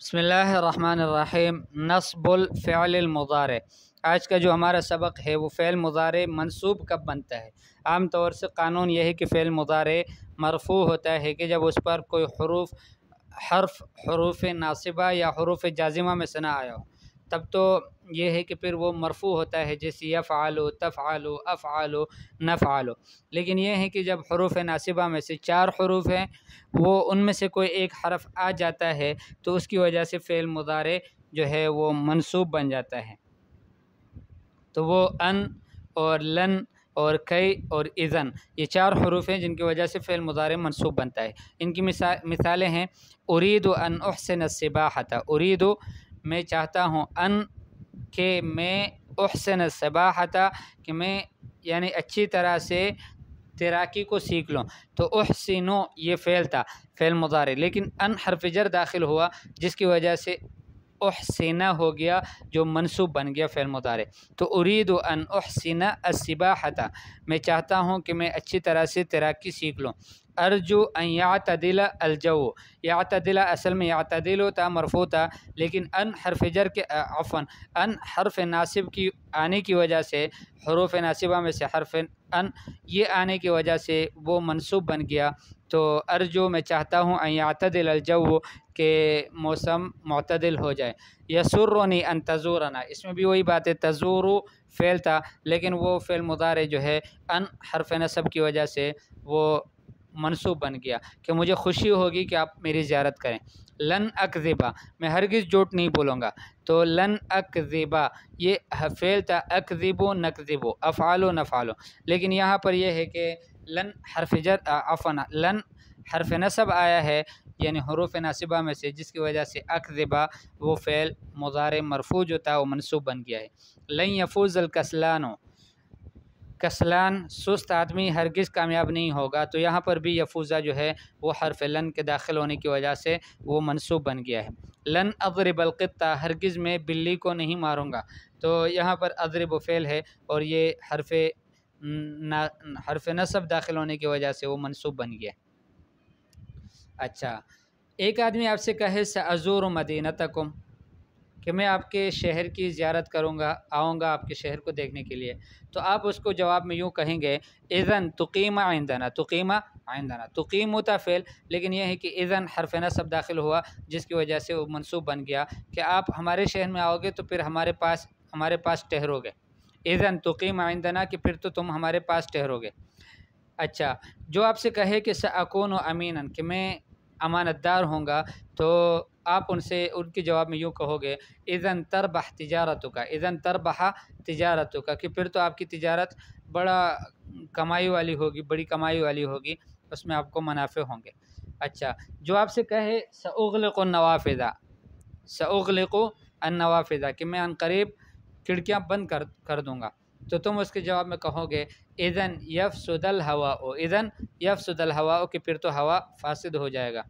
بسم اللہ الرحمن الرحیم۔ نصب الفعل المضارع۔ آج کا جو ہمارا سبق ہے وہ فعل مضارع منصوب کب بنتا ہے۔ عام طور سے قانون یہ ہے کہ فعل مضارع مرفوع ہوتا ہے کہ جب اس پر کوئی حروف ناصبہ یا حروف جازمہ میں سے نہ آیا ہو، تب تو یہ ہے کہ پھر وہ مرفوع ہوتا ہے، جیسے یفعل، تفعل، افعل، نفعل۔ لیکن یہ ہے کہ جب حروف ناصبہ میں سے 4 حروف ہیں، وہ ان میں سے کوئی ایک حرف آ جاتا ہے تو اس کی وجہ سے فعل مضارع جو ہے وہ منصوب بن جاتا ہے۔ تو وہ ان اور لن اور کئی اور اذن، یہ 4 حروف ہیں جن کی وجہ سے فعل مضارع منصوب بنتا ہے۔ ان کی مثالیں ہیں: اريد ان احسن السباحة، اريد میں چاہتا ہوں، ان کہ میں، احسن السباحة کہ میں یعنی اچھی طرح سے تیراکی کو سیکھ لوں۔ تو احسنو یہ فعل تھا، فعل مضارع، لیکن ان حرف جر داخل ہوا جس کی وجہ سے احسن ہو گیا جو منصوب بن گیا فعل مضارع۔ تو اريد ان احسن السباحة میں چاہتا ہوں کہ میں اچھی طرح سے تیراکی سیکھ لوں۔ ارجو ان يعتدل الجو، يعتدل اصل میں يعتدل تھا، مرفوع تھا، لیکن ان حرف جر کے ان حرف ناصب کی آنے کی وجہ سے، حروف ناصبہ میں سے حرف ان یہ آنے کی وجہ سے وہ منصوب بن گیا۔ تو ارجو میں چاہتا ہوں، ان يعتدل الجو کہ موسم معتدل ہو جائے۔ یسرنی ان تزورنا، اس میں بھی وہی بات ہے، تزورو فعل تھا لیکن وہ فعل مضارع جو ہے ان حرف نصب کی وجہ سے وہ منصوب بن گیا کہ مجھے خوشی ہوگی کہ آپ میری زیارت کریں۔ لن اکذبا میں ہرگز جھوٹ نہیں بولوں گا، تو لن اکذبا یہ فعل تھا، اکذبو نکذبو، افعالو نفعالو، لیکن یہاں پر یہ ہے کہ لن حرف جر لن حرف نصب آیا ہے یعنی حروف ناصبہ میں سے، جس کی وجہ سے اکذبا وہ فعل مضارع مرفوع جو تھا وہ منصوب بن گیا ہے۔ لن یفوز الکسلان، کسلان سست آدمی ہرگز کامیاب نہیں ہوگا، تو یہاں پر بھی یفوزہ جو ہے وہ حرف لن کے داخل ہونے کی وجہ سے وہ منصوب بن گیا ہے۔ لن اضرب القطہ، ہرگز میں بلی کو نہیں ماروں گا، تو یہاں پر اضرب فعل ہے اور یہ حرف نصب داخل ہونے کی وجہ سے وہ منصوب بن گیا۔ اچھا، ایک آدمی آپ سے کہے سأزور مدینتکم کہ میں آپ کے شہر کی زیارت کروں گا، آؤں گا آپ کے شہر کو دیکھنے کے لیے، تو آپ اس کو جواب میں یوں کہیں گے اذن تقیم عندنا، تقیم عندنا، تقیم ہوتا فعل، لیکن یہ ہے کہ اذن حرف نصب داخل ہوا جس کی وجہ سے وہ منصوب بن گیا کہ آپ ہمارے شہر میں آؤ گے تو پھر ہمارے پاس ٹھہرو گے۔ اذن تقیم عندنا کہ پھر تو تم ہمارے پاس ٹھہرو گے۔ اچھا، جو آپ سے کہے کہ سأکون امینا کہ میں امانت دار ہوں گا، تو آپ ان کے جواب میں یوں کہو گے اذن تربح تجارتک، اذن تربح تجارتک کہ پھر تو آپ کی تجارت بڑا کمائی والی ہوگی، بڑی کمائی والی ہوگی، اس میں آپ کو منافع ہوں گے۔ اچھا، جو آپ سے کہے سأغلق النوافذ، سأغلق النوافذ کہ میں عن قریب کھڑکیاں بند کر دوں گا، تو تم اس کے جواب میں کہو گے اذن یفسد الہواء، اذن یفسد الہواء کہ پھر تو ہوا فاسد ہو جائے گا۔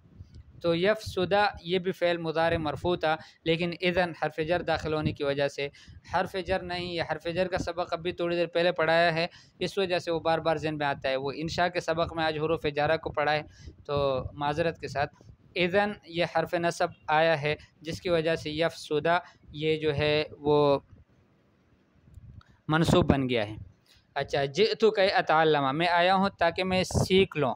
تو یفسدہ یہ بھی فعل مضارع مرفوع تھا، لیکن اذن حرف جر داخل ہونے کی وجہ سے، حرف جر نہیں، یہ حرف جر کا سبق ابھی تھوڑی دیر پہلے پڑھایا ہے، اس وجہ سے وہ بار بار ذہن میں آتا ہے، وہ انشاء کے سبق میں آج حروف جارہ کو پڑھا ہے تو معذرت کے ساتھ۔ اذن یہ حرف نصب آیا ہے جس کی وجہ سے یفسدہ یہ جو ہے وہ منصوب بن گیا ہے۔ اچھا، جئتو کہ اتعلم میں آیا ہوں تاکہ میں سیکھ لوں،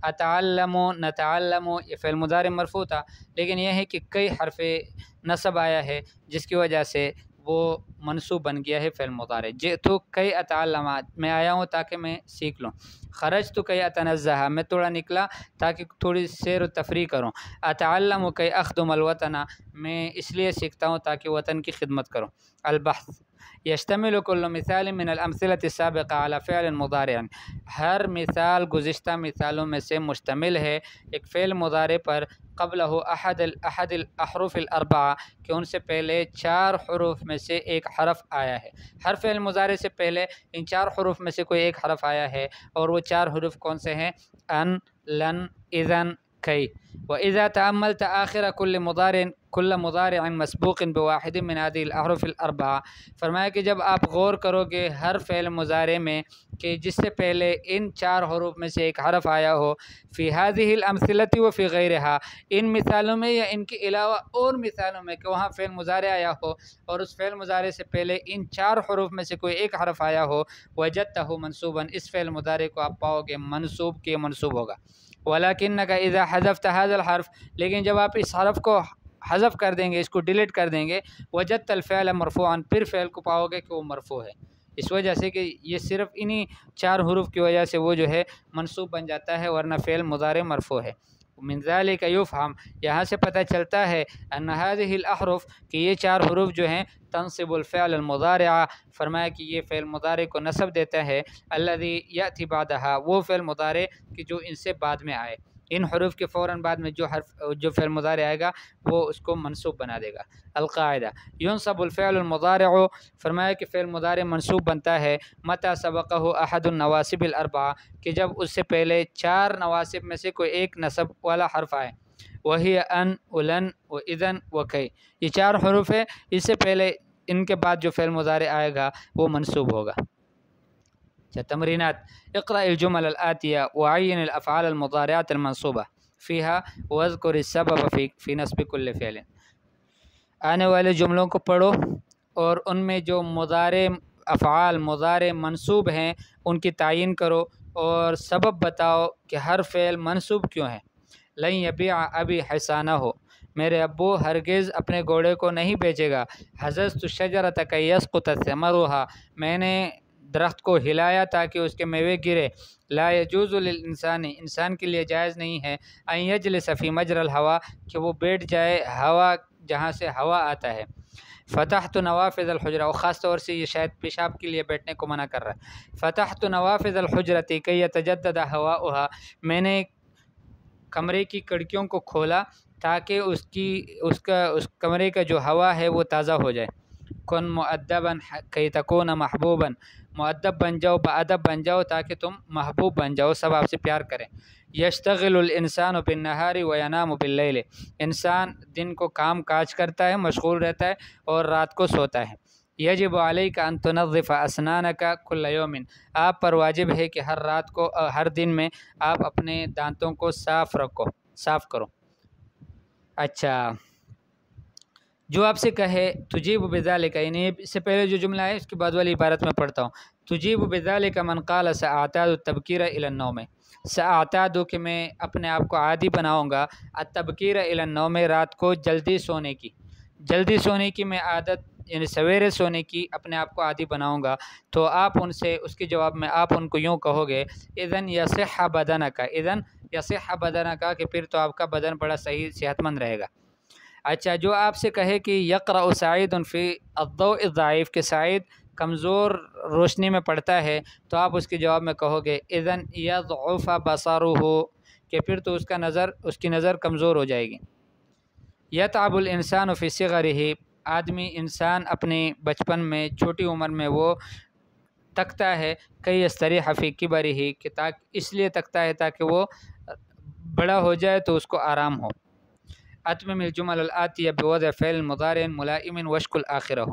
اتعلم نتعلم یہ فعل مضارع مرفوع تھا، لیکن یہ ہے کہ کئی حرف نصب آیا ہے جس کی وجہ سے وہ منصوب بن گیا ہے فعل مضارع۔ جئتو کہ اتعلم میں آیا ہوں تاکہ میں سیکھ لوں۔ خرجت کہ اتنزہ میں تھوڑا نکلا تاکہ تھوڑی سیر و تفریح کروں۔ اتعلم کہ اخدم الوطن میں اس لیے سیکھتا ہوں تاکہ وطن کی خدمت کروں۔ البحث یشتمل کل مثال من الامثلة السابقة على فعل مضارع، ہر مثال گزشتہ مثالوں میں سے مشتمل ہے ایک فعل مضارع پر قبلہ احد الاحرف الاربعہ کہ ان سے پہلے 4 حروف میں سے ایک حرف آیا ہے۔ ہر فعل مضارع سے پہلے ان 4 حروف میں سے کوئی ایک حرف آیا ہے، اور وہ 4 حروف کون سے ہیں؟ ان، لن، اذن، کی۔ وَإِذَا تَأَمَّلْتَ آخِرَ كُلِّ مُضَارِعٍ کل مضارع مسبوق بواحد من هذه الاحرف الاربعہ، فرمایا کہ جب آپ غور کرو گے ہر فعل مضارع میں کہ جس سے پہلے ان 4 حروف میں سے ایک حرف آیا ہو، فی هذه الامثلة وفی غیرها، ان مثالوں میں یا ان کے علاوہ اور مثالوں میں کہ وہاں فعل مضارع آیا ہو اور اس فعل مضارع سے پہلے ان 4 حروف میں سے کوئی ایک حرف آیا ہو، وجدته منصوبا، اس فعل مضارع کو آپ پاؤ گے منصوب کے منصوب ہوگا۔ ولكنك اذا حذفت هذا الحرف، لیکن جب آپ اس حرف کو حذف کر دیں گے، اس کو ڈیلیٹ کر دیں گے، وجدت الفعل مرفوعا، پھر فعل کو پاؤ گے کہ وہ مرفوع ہے، اس وجہ سے کہ یہ صرف انہی 4 حروف کی وجہ سے وہ جو ہے منصوب بن جاتا ہے، ورنہ فعل مضارع مرفوع ہے۔ من ذلك يفهم، یہاں سے پتہ چلتا ہے ان هذه الاحرف کہ یہ 4 حروف جو ہیں تنصب الفعل المضارع، فرمایا کہ یہ فعل مضارع کو نصب دیتا ہے، الذي ياتي بعدها، وہ فعل مضارع کہ جو ان سے بعد میں آئے، ان حروف کے فوراً بعد میں جو فعل مضارع آئے گا وہ اس کو منصوب بنا دے گا۔ القاعدہ ينصب الفعل المضارع، فرمایا کہ فعل مضارع منصوب بنتا ہے متى سبقه احد النواصب الاربعہ، کہ جب اس سے پہلے 4 نواصب میں سے کوئی ایک نصب والا حرف آئے، وہی ان ولن و اذن و کی، یہ 4 حروف ہے، اس سے پہلے ان کے بعد جو فعل مضارع آئے گا وہ منصوب ہوگا۔ تمرینات، اقرأ الجمل الآتیہ وعین الافعال المضارعات المنصوبہ فیها واذکر السبب فی نصب کل فعل، آنے والے جملوں کو پڑھو اور ان میں جو افعال مضارع منصوب ہیں ان کی تعین کرو اور سبب بتاؤ کہ ہر فعل منصوب کیوں ہے۔ لن یبیع ابی حصانہ، میرے ابو ہرگز اپنے گھوڑے کو نہیں بیچے گا۔ حززت الشجرۃ کی یسقط ثمرها، میں نے درخت کو ہلایا تاکہ اس کے میوے گرے۔ لا یجوز للانسان، انسان کے لیے جائز نہیں ہے، ان یجلس فی مجرى الہوا، کہ وہ بیٹھ جائے ہوا جہاں سے ہوا آتا ہے۔ فتحت نوافذ الحجرہ، اور خاص طور سے یہ شاید پیشاب کے لیے بیٹھنے کو منع کر رہا ہے۔ فتحت نوافذ الحجرۃ کی یتجدد ہواؤها، میں نے کمرے کی کھڑکیوں کو کھولا تاکہ اس کمرے کا جو ہوا ہے وہ تازہ ہو جائے۔ کن مؤدبا کی تکون محبوبا، مؤدب بن جاؤ، باادب بن جاؤ تاکہ تم محبوب بن جاؤ، سب آپ سے پیار کریں۔ یشتغل الانسان بالنہار وینام باللیل، انسان دن کو کام کاج کرتا ہے، مشغول رہتا ہے، اور رات کو سوتا ہے۔ یجب علیک ان تنظف اسنانک کل یوم، آپ پر واجب ہے کہ ہر دن میں آپ اپنے دانتوں کو صاف کرو۔ اچھا، جو آپ سے کہے تجیب بذالک، یعنی اس سے پہلے جو جملہ ہے اس کے بعد والی عبارت میں پڑھتا ہوں۔ تجیب بذالک من قال ساعتاد التبکیر الی النوم، ساعتاد کہ میں اپنے آپ کو عادی بناؤں گا، التبکیر الی النوم، رات کو جلدی سونے کی میں عادت، یعنی سویرے سونے کی اپنے آپ کو عادی بناؤں گا۔ تو آپ ان سے اس کے جواب میں آپ ان کو یوں کہو گے، اذن یصح بدنک، اذن یصح بدنک، کہ پھر تو آپ کا بدن بڑا صحیح صحت مند رہے گا۔ اچھا، جو آپ سے کہے کہ یقرأ سعید فی الضوء الضعیف، کہ سعید کمزور روشنی میں پڑھتا ہے، تو آپ اس کے جواب میں کہو گے اذن یضعف بصرہ، کہ پھر تو اس کی نظر کمزور ہو جائے گی۔ یتعب الانسان فی صغرہ، انسان اپنے بچپن میں، چھوٹی عمر میں وہ تکتا ہے، کئی یستریح فی کبرہ، کہ اس لیے تکتا ہے تاکہ وہ بڑا ہو جائے تو اس کو آرام ہو۔ اتمم الجمل الآتیہ بوضع فعل مضارع ملائم واشکل آخرہ،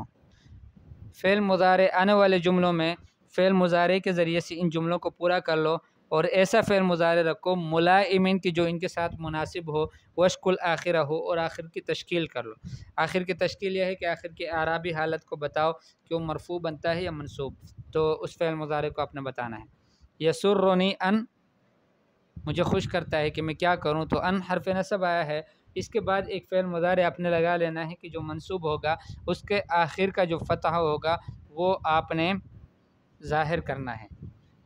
فعل مضارع آنے والے جملوں میں فعل مضارع کے ذریعے سے ان جملوں کو پورا کر لو، اور ایسا فعل مضارع رکھو ملائم کی جو ان کے ساتھ مناسب ہو، واشکل آخرہ ہو، اور آخر کی تشکیل کر لو۔ آخر کی تشکیل یہ ہے کہ آخر کی اعرابی حالت کو بتاؤ کہ وہ مرفوع بنتا ہے یا منصوب، تو اس فعل مضارع کو آپ نے بتانا ہے۔ یسرنی ان، مجھے خوش کرتا ہے کہ میں کیا کروں، تو ان حرف نصب آیا ہے، اس کے بعد ایک فعل مضارع آپ نے لگا لینا ہے کہ جو منصوب ہوگا اس کے آخر کا جو فتح ہوگا وہ آپ نے ظاہر کرنا ہے۔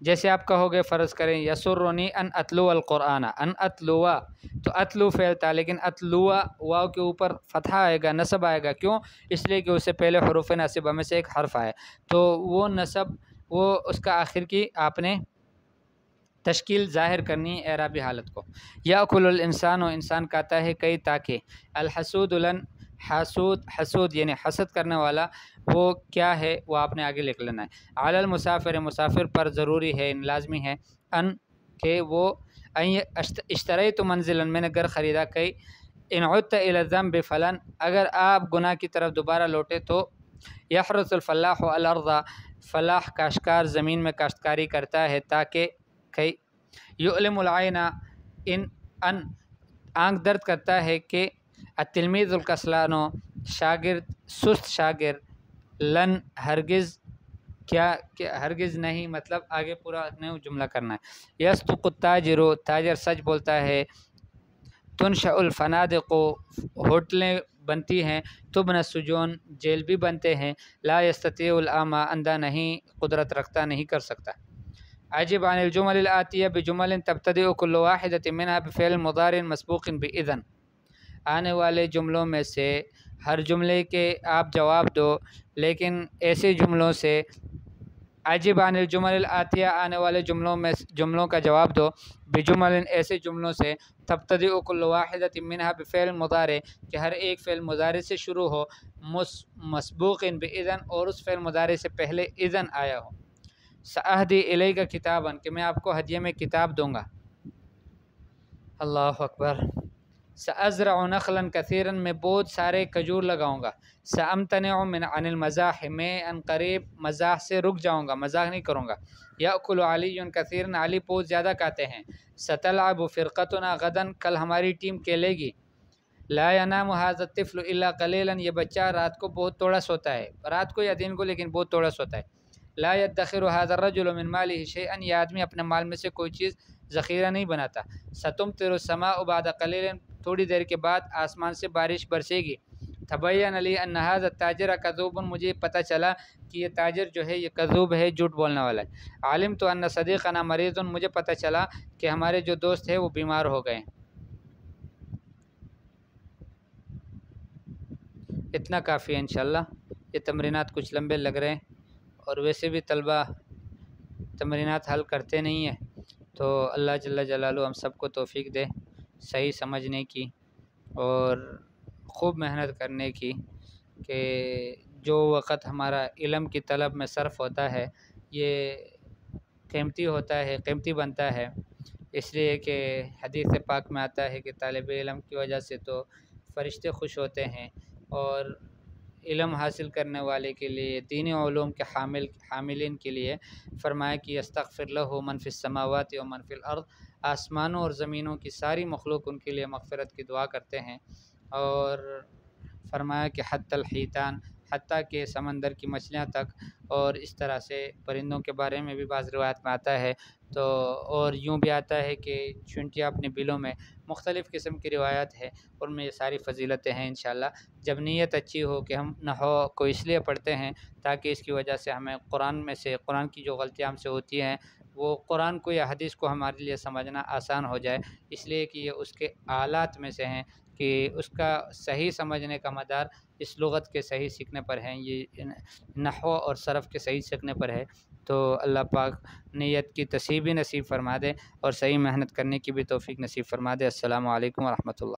جیسے آپ کہو گے، فرض کریں یسرنی ان اتلو القرآن، ان اتلو، تو اتلو فعل تھا، لیکن اتلو واو کے اوپر فتح آئے گا، نصب آئے گا، کیوں؟ اس لیے کہ اس سے پہلے حروف ناصبہ میں سے ایک حرف آئے، تو وہ نصب، وہ اس کا آخر کی آپ نے تشکیل ظاہر کرنی ہے اعرابی حالت کو۔ یاکل الانسان، انسان کھاتا ہے، کئی تاکہ، الحسود لن، حسود یعنی حسد کرنے والا، وہ کیا ہے وہ آپ نے آگے لکھ لینا ہے۔ علی المسافر، مسافر پر ضروری ہے، لازمی ہے، ان کہ وہ اشتریت منزلا، میں نے گھر خریدا، کئی ان عدت الی الذنب فلن، اگر آپ گناہ کی طرف دوبارہ لوٹے تو یحرث الفلاح الارض، فلاح کاشتکار زمین میں کاشتکاری کرتا ہے تاکہ یعلم العین ان آنکھ درد کرتا ہے کہ التلمیذ الکسلان، شاگرد سست شاگرد، لن ہرگز، کیا ہرگز نہیں، مطلب آگے پورا نیو جملہ کرنا ہے، یصدق التاجر، تاجر سچ بولتا ہے، تنشأ الفنادق، ہوٹلیں بنتی ہیں، تبنى السجون، جیل بھی بنتے ہیں، لا یستطیع الاعمی، اندھا نہیں قدرت رکھتا، نہیں کر سکتا۔ عجب عن الجمل الآتیہ بجمل تبتدئ كل واحدة منها بفعل مضارع مسبوق بإذن، آنے والے جملوں میں سے ہر جملے کے آپ جواب دو، لیکن ایسے جملوں سے، عجب عن الجمل الآتیہ آنے والے جملوں کا جواب دو، بجمل ایسے جملوں سے، تبتدئ كل واحدة منها بفعل مضارع کہ ہر ایک فعل مضارع سے شروع ہو، مسبوق بإذن اور اس فعل مضارع سے پہلے اذن آیا ہو۔ سأہدی الیک کتابا کہ میں آپ کو ہدیے میں کتاب دوں گا۔ اللہ اکبر۔ سأزرع نخلا کثیرا، میں بہت سارے کھجور لگاؤں گا۔ سأمتنع عن المزاح، میں ان قریب مزاح سے رک جاؤں گا، مزاح نہیں کروں گا۔ یأکل علی کثیرا، علی بہت زیادہ کھاتے ہیں۔ ستلعب فرقتنا غدا، کل ہماری ٹیم کھیلے گی۔ لا ینام هذا الطفل الا قلیلا، یہ بچہ رات کو بہت تھوڑا سوتا ہے، رات کو یا دن کو لیکن بہت تھوڑا سوتا ہے۔ لا يدخر هذا الرجل من ماله شيئا، یہ آدمی اپنے مال میں سے کوئی چیز ذخیرہ نہیں بناتا۔ ستمطر السماء بعد قلیل، تھوڑی دیر کے بعد آسمان سے بارش برسے گی۔ تبین لی ان هذا التاجر کذوب، مجھے پتہ چلا کہ یہ تاجر جو ہے یہ کذوب ہے، جھوٹ بولنے والا ہے۔ علمت ان صدیقنا مریض، مجھے پتہ چلا کہ ہمارے جو دوست ہیں وہ بیمار ہو گئے۔ اتنا کافی ہے انشاءاللہ۔ یہ تمرینات کچھ لمبے لگ رہے ہیں، اور ویسے بھی طلبہ تمرینات حل کرتے نہیں ہیں، تو اللہ جل جلالہ ہم سب کو توفیق دے صحیح سمجھنے کی اور خوب محنت کرنے کی، کہ جو وقت ہمارا علم کی طلب میں صرف ہوتا ہے یہ قیمتی ہوتا ہے، قیمتی بنتا ہے، اس لیے کہ حدیث پاک میں آتا ہے کہ طالب علم کی وجہ سے تو فرشتے خوش ہوتے ہیں، اور علم حاصل کرنے والے کے لیے، دینی علوم کے حاملین کے لیے فرمایا کہ استغفر لہ من فی السماوات و من فی الارض، آسمانوں اور زمینوں کی ساری مخلوق ان کے لیے مغفرت کی دعا کرتے ہیں، اور فرمایا کہ حتی الحیتان، حتیٰ کہ سمندر کی مچھلیاں تک، اور اس طرح سے پرندوں کے بارے میں بھی بعض روایت میں آتا ہے، تو اور یوں بھی آتا ہے کہ چونٹیاں اپنے بلوں میں، مختلف قسم کی روایت ہے، ان میں یہ ساری فضیلتیں ہیں انشاءاللہ۔ جب نیت اچھی ہو کہ ہم نحو کو اس لیے پڑھتے ہیں تاکہ اس کی وجہ سے ہمیں قرآن میں سے، قرآن کی جو غلطیاں ہم سے ہوتی ہیں وہ قرآن کو یا حدیث کو ہمارے لیے سمجھنا آسان ہو جائے، اس لیے کہ یہ اس کے آلات میں سے ہیں کہ اس کا صحیح سمجھنے کا مدار اس لغت کے صحیح سیکھنے پر ہیں، یہ نحو اور صرف کے صحیح سیکھنے پر ہے۔ تو اللہ پاک نیت کی تصحیح بھی نصیب فرما دے اور صحیح محنت کرنے کی بھی توفیق نصیب فرما دے۔ السلام علیکم ورحمۃ اللہ۔